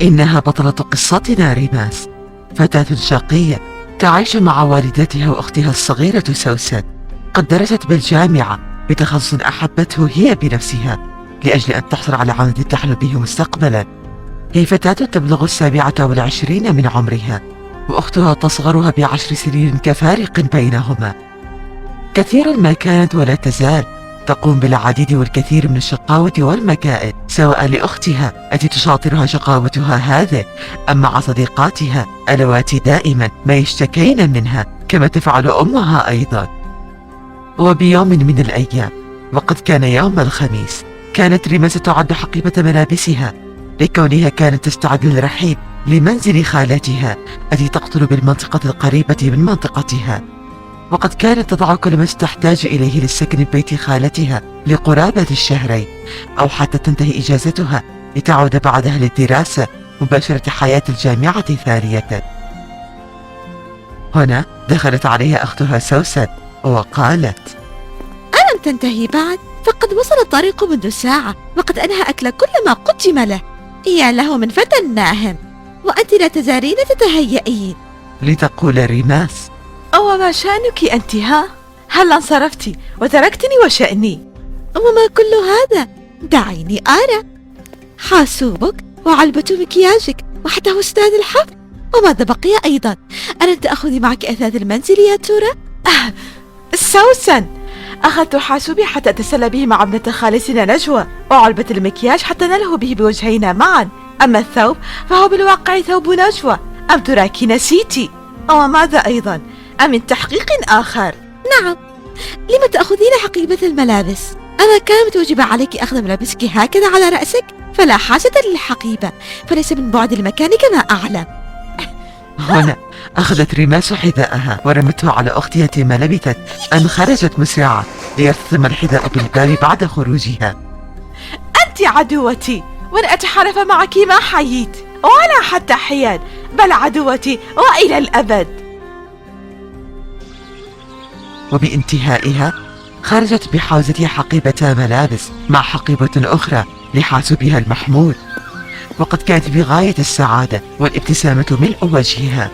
إنها بطلة قصتنا ريماس، فتاة شقية تعيش مع والدتها وأختها الصغيرة سوسن. قد درست بالجامعة بتخصص أحبته هي بنفسها لأجل أن تحصل على عمل تحلم به مستقبلا. هي فتاة تبلغ 27 من عمرها، وأختها تصغرها ب10 سنين كفارق بينهما. كثيرا ما كانت ولا تزال تقوم بالعديد والكثير من الشقاوة والمكائد، سواء لأختها التي تشاطرها شقاوتها هذه، أم مع صديقاتها اللواتي دائما ما يشتكين منها كما تفعل أمها أيضا. وبيوم من الأيام، وقد كان يوم الخميس، كانت ريماس تعد حقيبة ملابسها لكونها كانت تستعد للرحيل لمنزل خالتها التي تقطن بالمنطقة القريبة من منطقتها. وقد كانت تضع كل ما تحتاج إليه للسكن ببيت خالتها لقرابة الشهرين، أو حتى تنتهي إجازتها لتعود بعدها للدراسة مباشرة حياة الجامعة ثانية. هنا دخلت عليها أختها سوسن وقالت: ألم تنتهي بعد؟ فقد وصل الطريق منذ ساعة، وقد أنهى أكل كل ما قدم له. يا له من فتى ناهم، وأنت لا تزالين تتهيئين. لتقول ريماس: أو ما شأنك أنت ها؟ هل انصرفتِ وتركتني وشأني؟ وما كل هذا؟ دعيني أرى. حاسوبك وعلبة مكياجك وحتى فستان الحفل، وماذا بقي أيضا؟ ألن تأخذي معك أثاث المنزل يا ترى؟ سوسن، أخذت حاسوبي حتى أتسلى به مع ابنة خالتنا نجوى، وعلبة المكياج حتى نلهو به بوجهينا معا. أما الثوب فهو بالواقع ثوب نجوى. أم تراكي نسيتي؟ وماذا أيضا؟ أم من تحقيق آخر؟ نعم، لم تأخذين حقيبة الملابس؟ أما كان متوجب عليك أخذ ملابسك هكذا على رأسك؟ فلا حاجة للحقيبة، فليس من بعد المكان كما أعلم. هنا أخذت ريماس حذاءها ورمته على أختها ما لبثت أن خرجت مسرعة ليرتطم الحذاء بالباب بعد خروجها. أنت عدوتي، وأن أتحالف معك ما حييت، ولا حتى حياد، بل عدوتي وإلى الأبد. وبانتهائها خرجت بحوزتها حقيبة ملابس مع حقيبة أخرى لحاسوبها المحمول. وقد كانت بغاية السعادة والابتسامة ملء وجهها،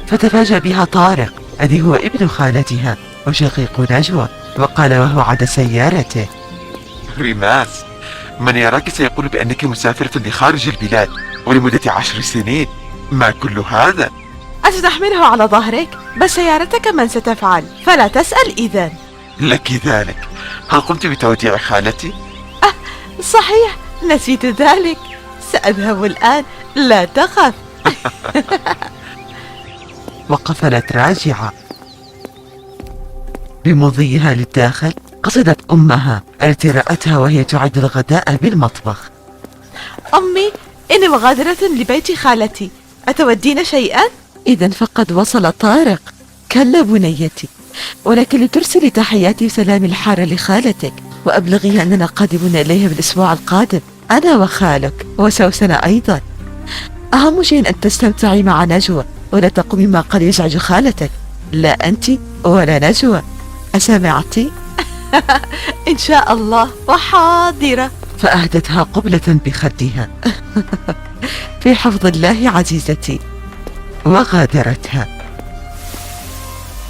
فتفاجأ بها طارق الذي هو ابن خالتها وشقيق نجوى، وقال وهو عند سيارته: ريماس، من يراك سيقول بأنك مسافرة لخارج البلاد ولمدة 10 سنين. ما كل هذا؟ أستحمله على ظهرك؟ بس سيارتك من ستفعل؟ فلا تسأل إذن. لك ذلك. هل قمت بتوديع خالتي؟ صحيح، نسيت ذلك. سأذهب الآن، لا تخف. وقفلت راجعة. بمضيها للداخل قصدت أمها التي رأتها وهي تعد الغداء بالمطبخ. أمي، إني مغادرة لبيت خالتي، أتودين شيئا؟ إذن فقد وصل طارق. كلا بنيتي، ولكن لترسلي تحياتي وسلام الحارة لخالتك، وأبلغيها أننا قادمون إليها بالأسبوع القادم، أنا وخالك وسوسن أيضا. أهم شيء أن تستمتعي مع نجوى، ولا تقومي ما قد يزعج خالتك، لا أنت ولا نجوى. أسمعتي؟ إن شاء الله، وحاضرة. فأهدتها قبلة بخدها. في حفظ الله عزيزتي. وغادرتها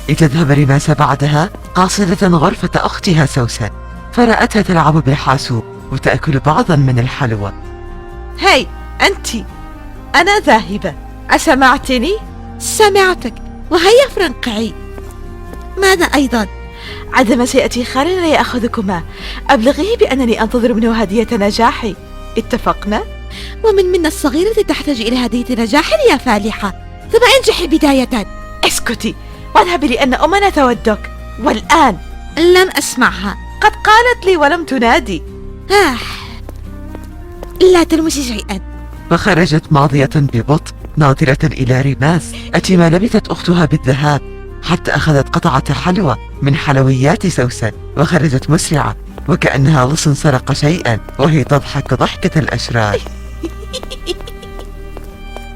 لتذهب ريماس بعدها قاصدة غرفة أختها سوسن، فرأتها تلعب بالحاسوب وتأكل بعضا من الحلوى. هاي أنت، أنا ذاهبة، أسمعتني؟ سمعتك، وهيا فرنقعي. ماذا أيضا؟ عندما سيأتي خالنا ليأخذكما، أبلغيه بأنني أنتظر منه هدية نجاحي. اتفقنا؟ ومن منا الصغيرة تحتاج إلى هدية نجاح يا فالحة، ثم انجحي بداية. اسكتي واذهبي لأن أمنا تودك. والآن لم أسمعها. قد قالت لي ولم تنادي. لا تلمسي شيئا. فخرجت ماضية ببطء ناظرة إلى ريماس التي ما لبثت أختها بالذهاب حتى أخذت قطعة حلوى من حلويات سوسن، وخرجت مسرعة وكأنها لص سرق شيئا وهي تضحك ضحكة الأشرار.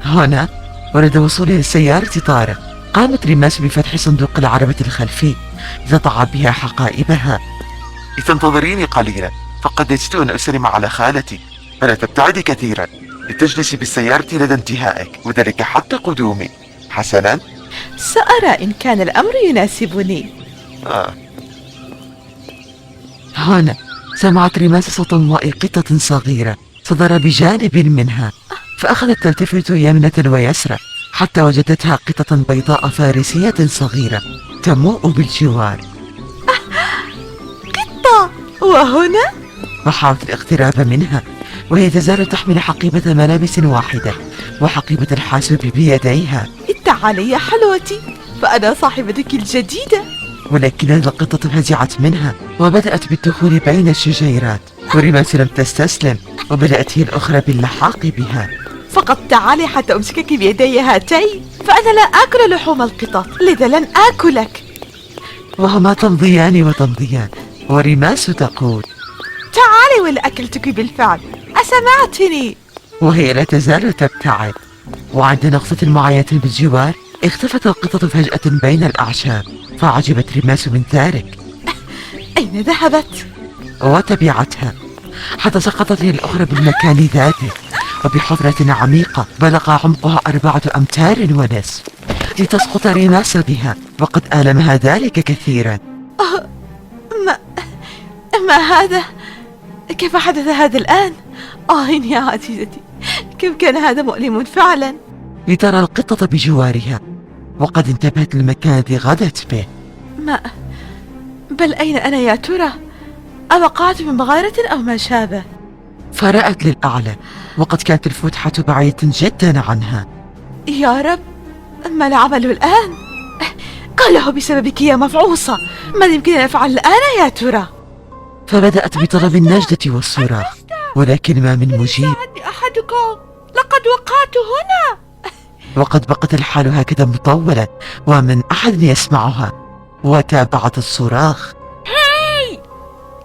هنا ولد وصولها لسيارة طارق قامت ريماس بفتح صندوق العربة الخلفي لتضع بها حقائبها. لتنتظريني قليلا، فقد نسيت أن أسلم على خالتي، فلا تبتعدي كثيرا. لتجلسي بالسيارة لدى انتهائك، وذلك حتى قدومي. حسنا؟ سأرى إن كان الأمر يناسبني. هنا سمعت ريماس صوت انضاء قطة صغيرة صدر بجانب منها، فأخذت تلتفت يمنة ويسرى حتى وجدتها قطة بيضاء فارسية صغيرة تموء بالجوار. قطة وهنا؟ وحاولت الاقتراب منها وهي تزال تحمل حقيبة ملابس واحدة وحقيبة الحاسوب بيديها. تعالي يا حلوتي، فأنا صاحبتك الجديدة. ولكن القطة فزعت منها وبدأت بالدخول بين الشجيرات، وريماس لم تستسلم وبدأت هي الأخرى باللحاق بها. فقط تعالي حتى أمسكك بيدي هاتين، فأنا لا آكل لحوم القطط، لذا لن آكلك. وهما تمضيان وتمضيان، وريماس تقول: تعالي ولا أكلتك بالفعل، أسمعتني؟ وهي لا تزال تبتعد. وعند نقطة معينة بالجوار اختفت القطة فجأة بين الأعشاب، فعجبت ريماس من ذلك. أين ذهبت؟ وتبعتها حتى سقطت هي الأخرى بالمكان ذاته، وبحفرة عميقة بلغ عمقها 4 أمتار ونصف، لتسقط ريماس بها، وقد آلمها ذلك كثيرا. ما هذا؟ كيف حدث هذا الآن؟ يا عزيزتي، كيف كان هذا مؤلم فعلا. لترى القطة بجوارها، وقد انتبهت للمكان الذي غدت به. بل أين أنا يا ترى؟ أوقعت من مغارة أو ما شابه؟ فرأت للأعلى، وقد كانت الفتحة بعيدة جدا عنها. يا رب، ما العمل الآن؟ قاله بسببك يا مفعوصة. ماذا يمكن أن أفعل الآن يا ترى؟ فبدأت بطلب النجدة والصراخ، ولكن ما من مجيب. ساعدني أحدكم، لقد وقعت هنا. وقد بقت الحال هكذا مطولة ومن أحد يسمعها، وتابعت الصراخ: هاي،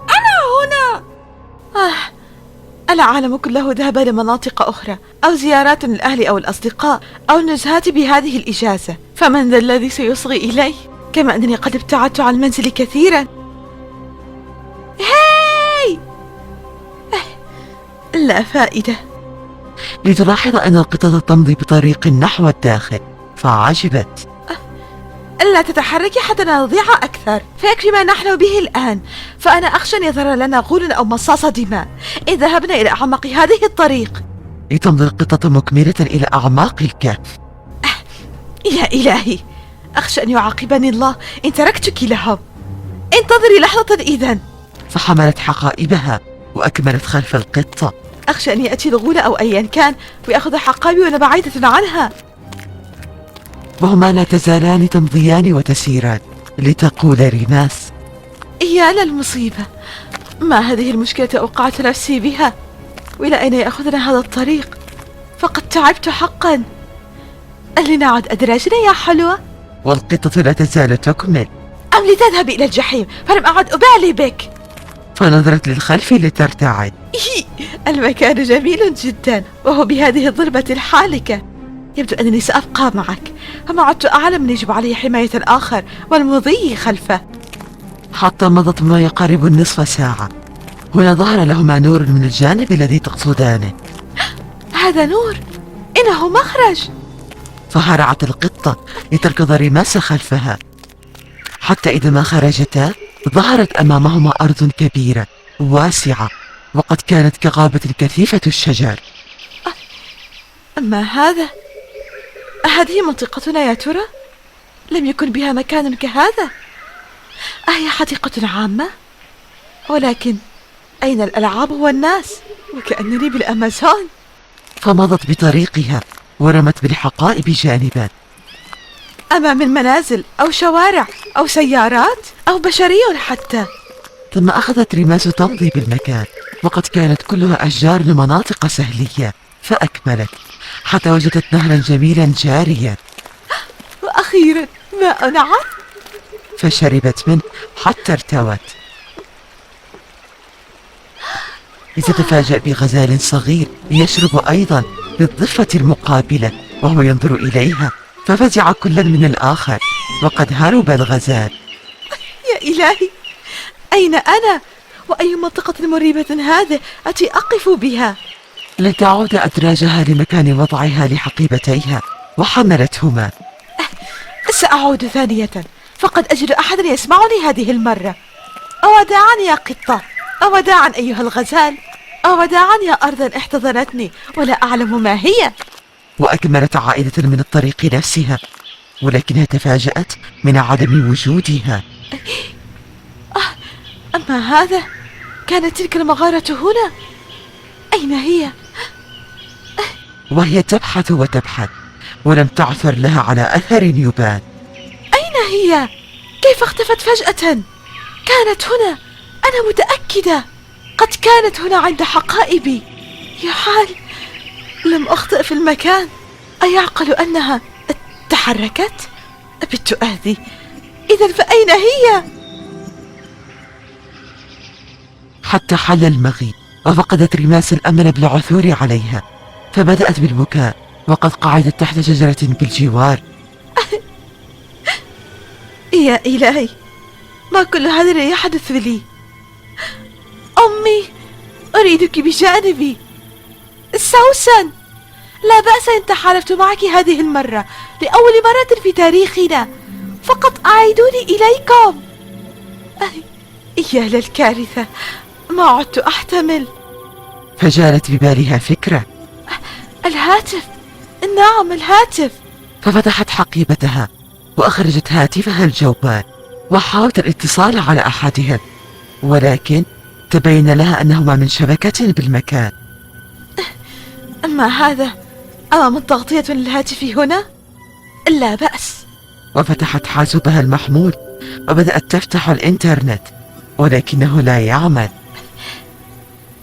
أنا هنا. العالم كله ذهب لمناطق أخرى، أو زيارات للأهل أو الأصدقاء، أو نزهات بهذه الإجازة، فمن ذا الذي سيصغي إلي؟ كما أنني قد ابتعدت عن المنزل كثيرا. هاي، لا فائدة. لتلاحظ أن القطة تمضي بطريق نحو الداخل، فعجبت. لا تتحركي حتى نضيع أكثر، فيكفي ما نحن به الآن، فأنا أخشى أن يظهر لنا غول أو مصاص دماء إن ذهبنا إلى أعماق هذه الطريق. لتمضي القطة مكملة إلى أعماق الكهف. يا إلهي، أخشى أن يعاقبني الله إن تركتك لهم. انتظري لحظة إذن. فحملت حقائبها وأكملت خلف القطة. أخشى أن يأتي الغول أو أيا كان ويأخذ حقائبي وأنا بعيدة عنها. وهما لا تزالان تمضيان وتسيران، لتقول ريماس: يا للمصيبة، ما هذه المشكلة أوقعت نفسي بها؟ وإلى أين يأخذنا هذا الطريق؟ فقد تعبت حقا. لنعد أدراجنا يا حلوة. والقطة لا تزال تكمل. أم لتذهب إلى الجحيم، فلم أعد أبالي بك. فنظرت للخلف لترتعد. المكان جميل جدا، وهو بهذه الظلمة الحالكة. يبدو أنني سأبقى معك، فما عدت أعلم من يجب علي حماية الآخر والمضي خلفه. حتى مضت ما يقارب النصف ساعة، هنا ظهر لهما نور من الجانب الذي تقصدانه. هذا نور، إنه مخرج. فهرعت القطة لتركض ريماس خلفها، حتى إذا ما خرجتا ظهرت أمامهما أرض كبيرة واسعة، وقد كانت كغابة كثيفة الشجر. ما هذا؟ هذه منطقتنا يا ترى؟ لم يكن بها مكان كهذا. أهي حديقة عامة؟ ولكن أين الألعاب والناس؟ وكأنني بالأمازون. فمضت بطريقها ورمت بالحقائب جانبا. أما من منازل أو شوارع أو سيارات أو بشري حتى. ثم أخذت ريماس تمضي بالمكان، وقد كانت كلها أشجار لمناطق سهلية، فأكملت حتى وجدت نهرا جميلا جاريا. وأخيرا ماء نعم. فشربت منه حتى ارتوت، لتتفاجأ بغزال صغير يشرب أيضا بالضفة المقابلة وهو ينظر إليها، ففزع كل من الآخر، وقد هرب الغزال. يا إلهي، أين أنا؟ وأي منطقة مريبة هذه التي أقف بها؟ لتعود أدراجها لمكان وضعها لحقيبتيها وحملتهما. سأعود ثانية، فقد أجد أحدا يسمعني هذه المرة. أوداعا يا قطة، أوداعا أيها الغزال، أوداعا يا أرضا احتضنتني ولا أعلم ما هي. وأكملت عائدة من الطريق نفسها، ولكنها تفاجأت من عدم وجودها. أما هذا، كانت تلك المغارة هنا؟ أين هي؟ وهي تبحث وتبحث ولم تعثر لها على أثر يبان. أين هي؟ كيف اختفت فجأة؟ كانت هنا، أنا متأكدة. قد كانت هنا عند حقائبي. يحال لم أخطئ في المكان. أيعقل أنها تحركت؟ أبت أهذي. إذا فأين هي؟ حتى حل المغيب وفقدت ريماس الأمل بالعثور عليها، فبدأت بالبكاء وقد قعدت تحت شجرة بالجوار. يا إلهي، ما كل هذا الذي يحدث لي؟ أمي، أريدك بجانبي. سوسن، لا بأس إن تحالفت معك هذه المرة لأول مرة في تاريخنا، فقط أعيدوني إليكم. يا للكارثة، ما عدت أحتمل. فجالت ببالها فكرة. الهاتف، نعم الهاتف. ففتحت حقيبتها وأخرجت هاتفها الجوال وحاولت الاتصال على أحدهم، ولكن تبين لها أنهما من شبكة بالمكان. أما هذا، أما من تغطية للهاتف هنا؟ لا بأس. وفتحت حاسوبها المحمول وبدأت تفتح الإنترنت، ولكنه لا يعمل.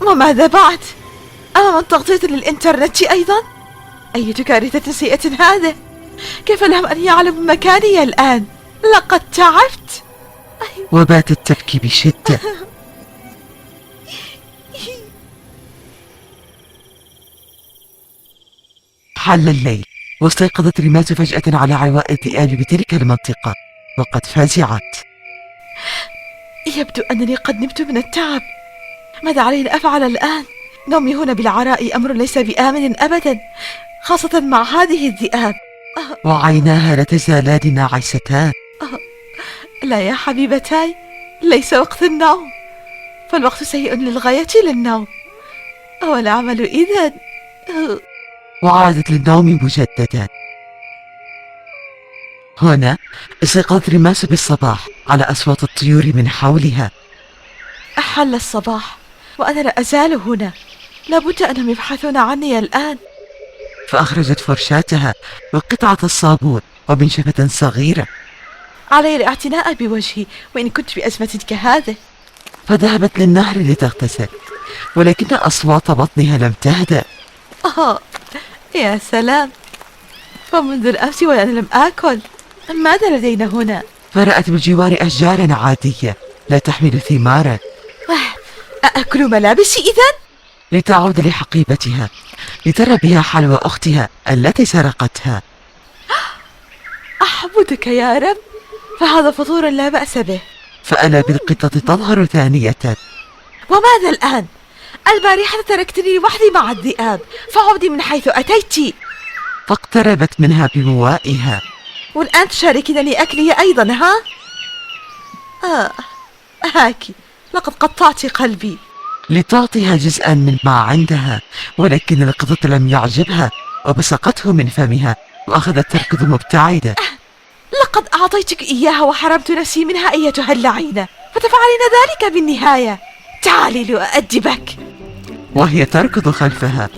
وماذا بعد؟ أما من تغطية للإنترنت أيضا؟ أية كارثة سيئة هذا! كيف لهم أن يعلموا مكاني الآن؟ لقد تعبت. وباتت تبكي بشدة. حل الليل واستيقظت ريماس فجأة على عواء الذئاب بتلك المنطقة وقد فزعت. يبدو أنني قد نمت من التعب. ماذا علي أن أفعل الآن؟ نومي هنا بالعراء أمر ليس بآمن أبدا، خاصة مع هذه الذئاب. وعيناها لا تزالان ناعستان. لا يا حبيبتاي، ليس وقت النوم، فالوقت سيء للغاية للنوم. والعمل إذن. وعادت للنوم مجددا. هنا استيقظت ريماس بالصباح على أصوات الطيور من حولها. حل الصباح وأنا لا أزال هنا. لابد أنهم يبحثون عني الآن. فأخرجت فرشاتها وقطعة الصابون ومنشفة صغيرة. علي الاعتناء بوجهي وإن كنت بأزمة كهذه. فذهبت للنهر لتغتسل، ولكن أصوات بطنها لم تهدأ. يا سلام، فمنذ الأمس وأنا لم آكل. ماذا لدينا هنا؟ فرأت بالجوار أشجارا عادية لا تحمل ثمارا. أأكل ملابسي إذن؟ لتعود لحقيبتها لترى بها حلوى أختها التي سرقتها. أحمدك يا رب، فهذا فطور لا بأس به. فأنا بالقطة تظهر ثانية. وماذا الآن؟ البارحة تركتني وحدي مع الذئاب، فعودي من حيث أتيت. فاقتربت منها بموائها. والآن تشاركنني أكلي أيضا، ها؟ هاكي، لقد قطعت قلبي. لتعطيها جزءا من ما عندها، ولكن القطة لم يعجبها وبصقته من فمها وأخذت تركض مبتعدة. لقد أعطيتك إياها وحرمت نفسي منها أيتها اللعينة، فتفعلين ذلك بالنهاية. تعالي لأؤدبك. وهي تركض خلفها.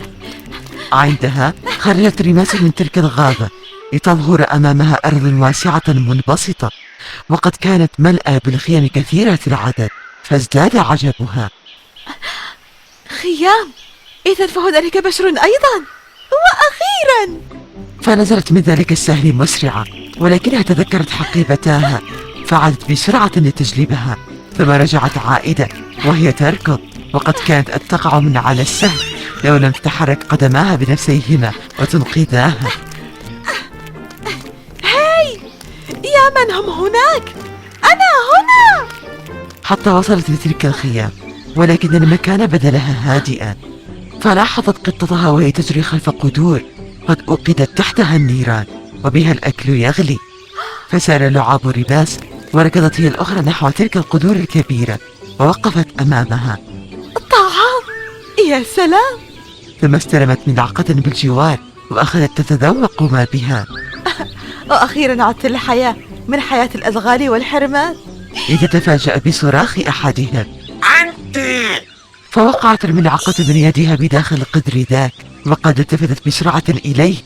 عندها خرجت ريماس من تلك الغابة لتظهر أمامها أرض واسعة منبسطة، وقد كانت ملأى بالخيام كثيرة العدد، فازداد عجبها. خيام؟ إذا فهنالك بشر أيضا، وأخيرا. فنزلت من ذلك السهل مسرعة، ولكنها تذكرت حقيبتاها فعادت بسرعة لتجلبها، ثم رجعت عائدة وهي تركض، وقد كانت أن تقع من على السهل لو لم تتحرك قدماها بنفسيهما وتنقذاها. هاي يا من هم هناك، أنا هنا. حتى وصلت لتلك الخيام، ولكن المكان بدا لها هادئا. فلاحظت قطتها وهي تجري خلف قدور قد أوقدت تحتها النيران وبها الأكل يغلي. فسال لعاب ريماس وركضت هي الأخرى نحو تلك القدور الكبيرة ووقفت أمامها. الطعام! يا سلام! ثم استلمت ملعقة بالجوار وأخذت تتذوق ما بها. وأخيرا عدت الحياة من حياة الأدغال والحرمان. إذا تفاجأ بصراخ أحدهم: أنت! فوقعت الملعقة من يدها بداخل القدر ذاك، وقد التفتت بسرعة إليه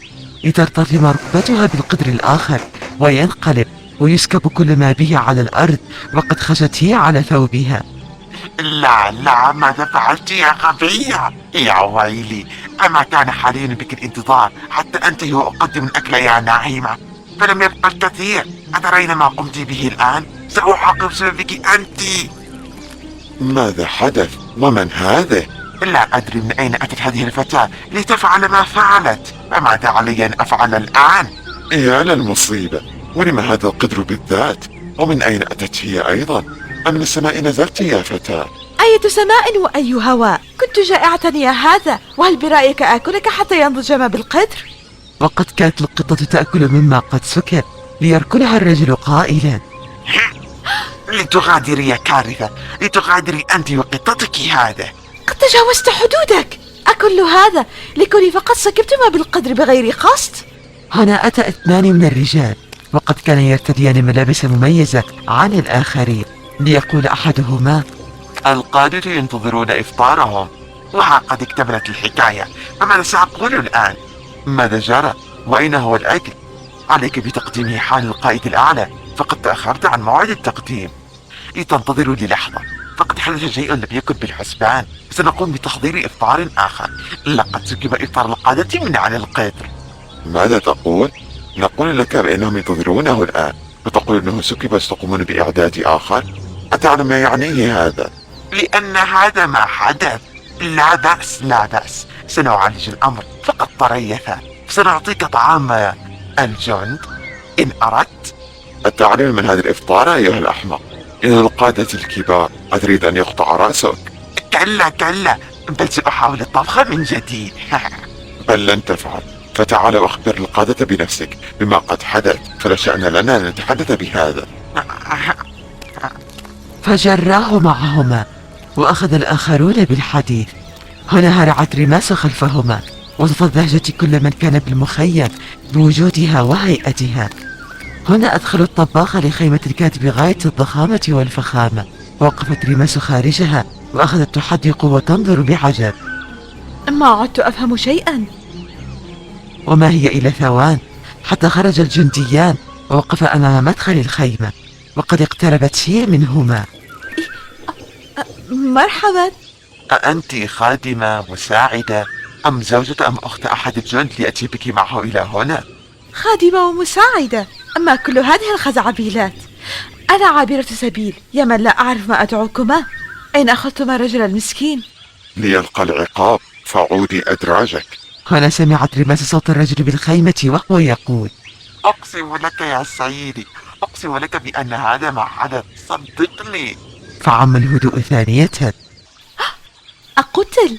لترتطم ركبتها بالقدر الآخر وينقلب ويسكب كل ما به على الأرض، وقد خشت هي على ثوبها. لا لا، ماذا فعلت يا غبية؟ يا ويلي، أما كان حاليا بك الانتظار حتى أنتهي وأقدم الأكل يا نعيمة؟ فلم يبقى الكثير. أترين ما قمت به الآن؟ سأحاقب بسببك أنت. ماذا حدث؟ ومن هذا؟ لا أدري من أين أتت هذه الفتاة لتفعل ما فعلت. فماذا علي أن أفعل الآن؟ يا للمصيبة، ولم هذا القدر بالذات؟ ومن أين أتت هي أيضا؟ أمن السماء نزلت يا فتاة؟ أية سماء وأي هواء! كنت جائعة يا هذا، وهل برأيك آكلك حتى ينضج ما بالقدر؟ وقد كانت القطة تأكل مما قد سكب ليركلها الرجل قائلا: لتغادري يا كارثة، لتغادري أنت وقطتك هذا. قد تجاوزت حدودك. أكل هذا لكوني فقط سكبت ما بالقدر بغير قصد. هنا أتى 2 من الرجال، وقد كان يرتديان ملابس مميزة عن الآخرين، ليقول أحدهما: القادة ينتظرون إفطارهم، وها قد اكتملت الحكاية، فماذا سأقول الآن؟ ماذا جرى؟ وأين هو الأكل؟ عليك بتقديمه حال القائد الأعلى، فقد تأخرت عن موعد التقديم. لتنتظروا للحظة، فقد حدث شيء لم يكن بالحسبان. سنقوم بتحضير إفطار آخر. لقد سكب إفطار القادة من على القدر. ماذا تقول؟ نقول لك بأنهم ينتظرونه الآن، وتقول أنه سكب وستقومون بإعداد آخر؟ أتعلم ما يعنيه هذا؟ لأن هذا ما حدث. لا بأس لا بأس، سنعالج الأمر، فقد تريث. سنعطيك طعام الجند إن أردت. التعليم من هذا الإفطار أيها الأحمق؟ إن القادة الكبار أتريد أن يقطع رأسك؟ كلا كلا، بل سأحاول الطبخ من جديد. بل لن تفعل، فتعال وأخبر القادة بنفسك بما قد حدث، فلا شأن لنا أن نتحدث بهذا. فجراه معهما وأخذ الآخرون بالحديث. هنا هرعت ريماس خلفهما، وسط لهجة كل من كان بالمخيم بوجودها وهيئتها. هنا أدخلوا الطباخ لخيمة كانت بغاية الضخامة والفخامة، ووقفت ريماس خارجها وأخذت تحدق وتنظر بعجب. ما عدت أفهم شيئا. وما هي إلى ثوان حتى خرج الجنديان ووقف أمام مدخل الخيمة، وقد اقتربت هي منهما. مرحبا. أأنت خادمة مساعدة أم زوجة أم أخت أحد الجند لأتي بك معه إلى هنا؟ خادمة ومساعدة، أما كل هذه الخزعبيلات؟ أنا عابرة سبيل، يا من لا أعرف ما أدعوكما. أين أخذتما الرجل المسكين؟ ليلقى العقاب، فعودي أدراجك. هنا سمعت ريماس صوت الرجل بالخيمة وهو يقول: أقسم لك يا سيدي، أقسم لك بأن هذا ما حدث، صدقني. فعم الهدوء ثانية. أقتل؟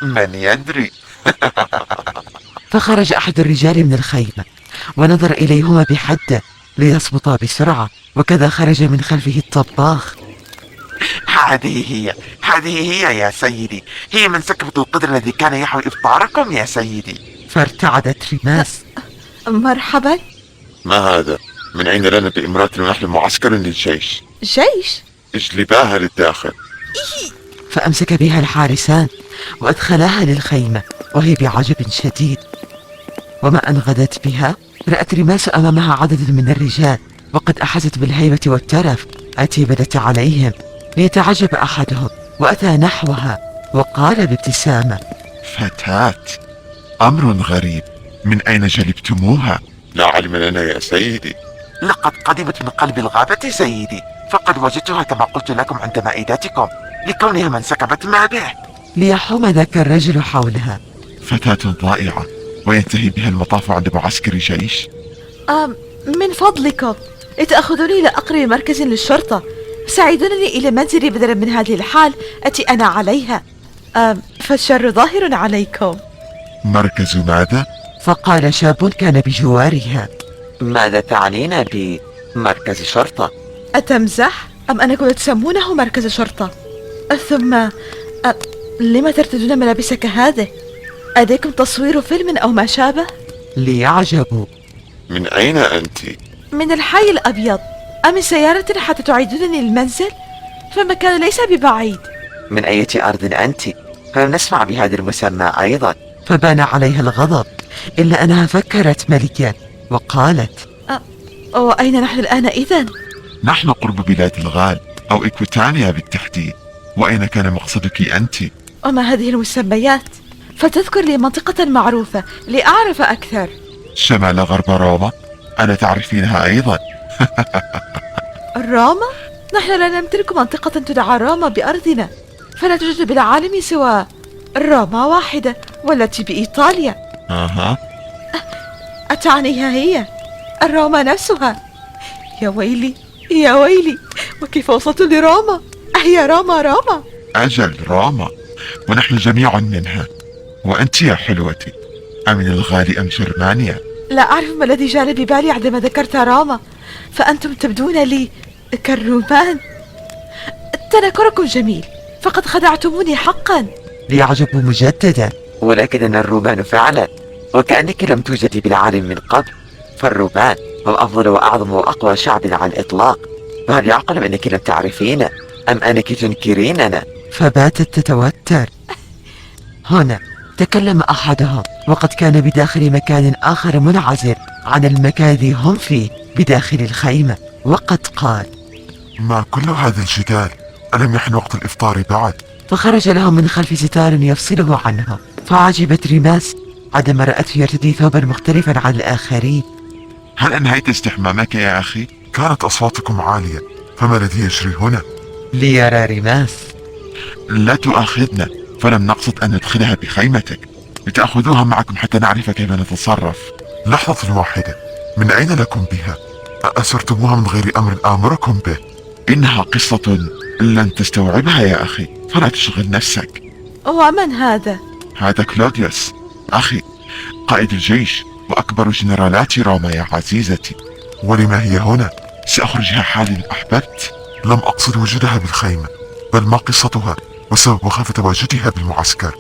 من يدري. فخرج أحد الرجال من الخيمة ونظر إليهما بحدة ليصمتا بسرعة، وكذا خرج من خلفه الطباخ. هذه هي يا سيدي، هي من سكبت القدر الذي كان يحوي إفطاركم يا سيدي. فارتعدت ريماس. مرحبا. ما هذا؟ من أين لنا بإمرأة ونحن معسكر للجيش؟ جيش؟ اجلباها للداخل. فأمسك بها الحارسان وأدخلاها للخيمة وهي بعجب شديد. وما أن غدت بها رأت ريماس أمامها عدد من الرجال، وقد أحست بالهيبة والترف التي بدت عليهم، ليتعجب أحدهم وأتى نحوها وقال بابتسامة: فتاة، أمر غريب، من أين جلبتموها؟ لا علم لنا يا سيدي. لقد قدمت من قلب الغابة سيدي، فقد وجدتها كما قلت لكم عند مائداتكم، لكونها من سكبت ما به. ليحوم ذاك الرجل حولها. فتاة ضائعة، وينتهي بها المطاف عند معسكر جيش. من فضلكم لتأخذوني إلى أقرب مركز للشرطة، ساعدونني إلى منزلي بدلا من هذه الحال التي أنا عليها. فالشر ظاهر عليكم. مركز ماذا؟ فقال شاب كان بجوارها: ماذا تعنين بمركز شرطة؟ أتمزح؟ أم أنكم تسمونه مركز شرطة؟ ثم لما ترتدون ملابسك هذه؟ أليكم تصوير فيلم أو ما شابه؟ ليعجبوا. من أين أنت؟ من الحي الأبيض. أم سيارة حتى تعيدونني للمنزل؟ فالمكان ليس ببعيد. من أي أرض أنت؟ فلم نسمع بهذا المسمى أيضا. فبان عليها الغضب، إلا أنها فكرت مليا وقالت: وأين نحن الآن إذن؟ نحن قرب بلاد الغال أو إكويتانيا بالتحديد. وأين كان مقصدك أنت؟ وما هذه المسميات؟ فتذكر لي منطقة معروفة لأعرف أكثر. شمال غرب روما. ألا تعرفينها أيضا؟ روما؟ نحن لا نمتلك منطقة تدعى روما بأرضنا، فلا توجد بالعالم سوى روما واحدة والتي بإيطاليا. أتعنيها هي الروما نفسها؟ يا ويلي يا ويلي، وكيف وصلت لروما؟ أهي روما؟ أجل روما، ونحن جميعا منها. وأنت يا حلوتي، أمن الغال أم جرمانيا؟ لا أعرف ما الذي جال ببالي عندما ذكرت روما، فأنتم تبدون لي كالرومان. تنكركم جميل، فقد خدعتموني حقا. ليعجبوا مجددا: ولكننا الرومان فعلا، وكأنك لم توجدي بالعالم من قبل. فالرومان هم أفضل وأعظم وأقوى شعب على الإطلاق، فهل يعقل أنك لم تعرفينا أم أنك تنكريننا؟ فباتت تتوتر. هنا تكلم أحدهم، وقد كان بداخل مكان آخر منعزل عن المكان الذي هم فيه بداخل الخيمة، وقد قال: ما كل هذا الجدال؟ ألم يحن وقت الإفطار بعد؟ فخرج لهم من خلف ستار يفصله عنهم، فعجبت ريماس عندما رأته يرتدي ثوبا مختلفا عن الآخرين. هل أنهيت استحمامك يا أخي؟ كانت أصواتكم عالية، فما الذي يجري هنا؟ ليرى ريماس: لا تؤاخذنا، فلم نقصد أن ندخلها بخيمتك، لتأخذوها معكم حتى نعرف كيف نتصرف. لحظة واحدة، من أين لكم بها؟ أسرتموها من غير أمر آمركم به؟ إنها قصة لن تستوعبها يا أخي، فلا تشغل نفسك. ومن هذا؟ هذا كلوديوس أخي، قائد الجيش وأكبر جنرالات روما يا عزيزتي. ولما هي هنا؟ سأخرجها حالي إن أحببت. لم أقصد وجودها بالخيمة، بل ما قصتها وسبب مخافة تواجدها بالمعسكر.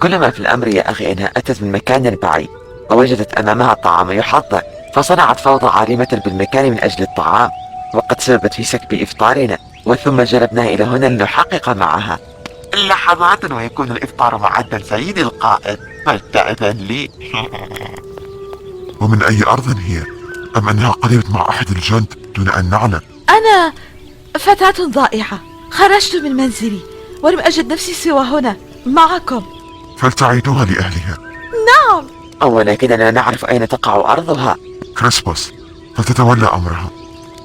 كل ما في الأمر يا أخي أنها أتت من مكان بعيد، ووجدت أمامها الطعام يحضر، فصنعت فوضى عارمة بالمكان من أجل الطعام، وقد سببت في سكب إفطارنا، وثم جلبناها إلى هنا لنحقق معها. لحظات ويكون الإفطار معدا سيدي القائد، فلتأذن لي. ومن أي أرض هي؟ أم أنها قدمت مع أحد الجند دون أن نعلم؟ أنا فتاة ضائعة، خرجت من منزلي ولم أجد نفسي سوى هنا معكم. فلتعيدوها لأهلها. نعم. ولكننا نعرف أين تقع أرضها. كريسبوس، فتتولى أمرها.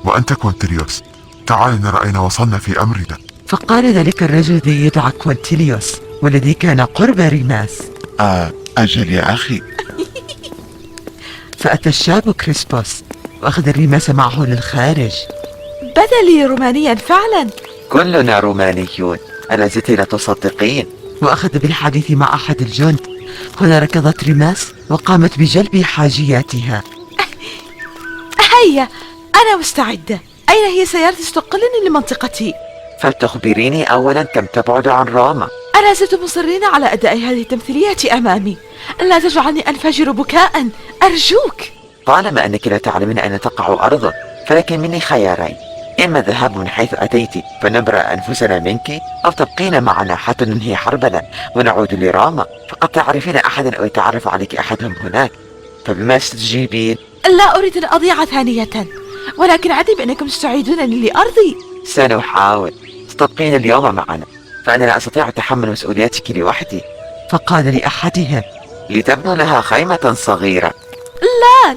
وأنت كوانتيليوس، تعال نرى أين وصلنا في أمرنا. فقال ذلك الرجل الذي يدعى كوانتيليوس والذي كان قرب ريماس: أجل يا أخي. فأتى الشاب كريسبوس وأخذ ريماس معه للخارج. بدا لي رومانيا فعلا. كلنا رومانيون، ألا زلت لا تصدقين؟ وأخذ بالحديث مع أحد الجند. هنا ركضت ريماس وقامت بجلب حاجياتها. هيا أنا مستعدة. أين هي سيارتي تنقلني لمنطقتي؟ فلتخبريني أولا كم تبعد عن روما؟ ألا زلت مصرين على أداء هذه التمثيلية أمامي. لا تجعلني أنفجر بكاء أرجوك. طالما أنك لا تعلمين أين تقع أرضه، فلكن مني خيارين: إما الذهاب من حيث أتيت فنبرأ أنفسنا منك، أو تبقين معنا حتى ننهي حربنا ونعود لروما، فقد تعرفين أحدا أو يتعرف عليك أحدهم هناك، فبما تستجيبين؟ لا أريد أن أضيع ثانية، ولكن عدي بأنكم تستعيدونني لأرضي. سنحاول. ستبقين اليوم معنا، فأنا لا أستطيع تحمل مسؤولياتك لوحدي. فقال لأحدهم: لتبنوا لها خيمة صغيرة.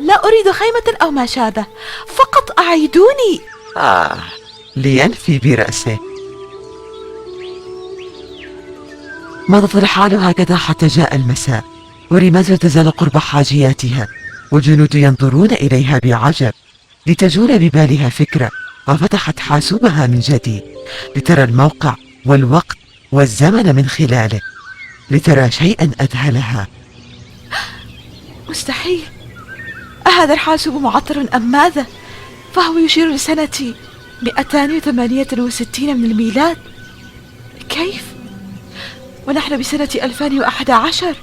لا أريد خيمة أو ما شابه، فقط أعيدوني. لينفي برأسه. مضت الحال هكذا حتى جاء المساء، وريماس لا تزال قرب حاجياتها، والجنود ينظرون إليها بعجب، لتجول ببالها فكرة، وفتحت حاسوبها من جديد لترى الموقع والوقت والزمن من خلاله، لترى شيئا أذهلها. مستحيل. أهذا الحاسوب معطل أم ماذا؟ فهو يشير لسنة 268 من الميلاد. كيف؟ ونحن بسنة 2011.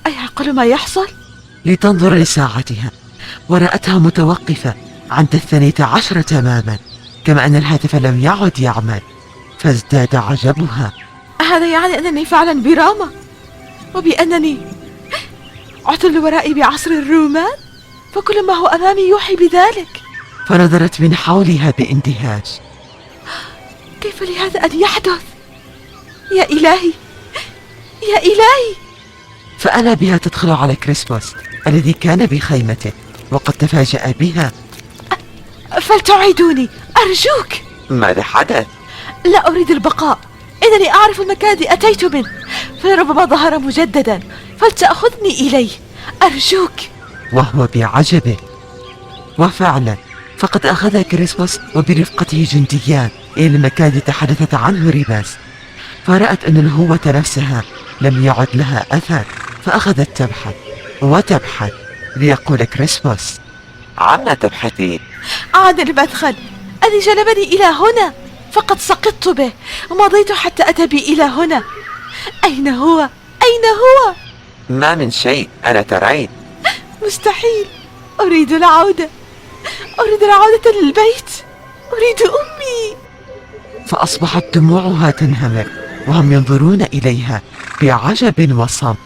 أيعقل ما يحصل؟ لتنظر لساعتها ورأتها متوقفة عند 12 تماما، كما أن الهاتف لم يعد يعمل، فازداد عجبها. هذا يعني أنني فعلا براما، وبأنني عدت لورائي بعصر الرومان، فكل ما هو أمامي يوحي بذلك. فنظرت من حولها باندهاش. كيف لهذا أن يحدث؟ يا إلهي، يا إلهي! فأنا بها تدخل على كريسموس الذي كان بخيمته وقد تفاجأ بها. فلتعيدوني أرجوك. ماذا حدث؟ لا أريد البقاء، إنني أعرف المكان الذي أتيت منه، فلربما ظهر مجددا، فلتأخذني إليه أرجوك. وهو بعجبه. وفعلا فقد أخذ كريسموس وبرفقته جنديان إلى المكان الذي تحدثت عنه ريباس، فرأت أن الهوة نفسها لم يعد لها أثر، فأخذت تبحث وتبحث ليقول كريسموس: عما تبحثين؟ عن المدخل الذي جلبني إلى هنا، فقد سقطت به ومضيت حتى أتى بي إلى هنا. أين هو؟ أين هو؟ ما من شيء، أنا ترين. مستحيل. أريد العودة، أريد العودة للبيت، أريد أمي. فأصبحت دموعها تنهمر وهم ينظرون إليها بعجب وصمت.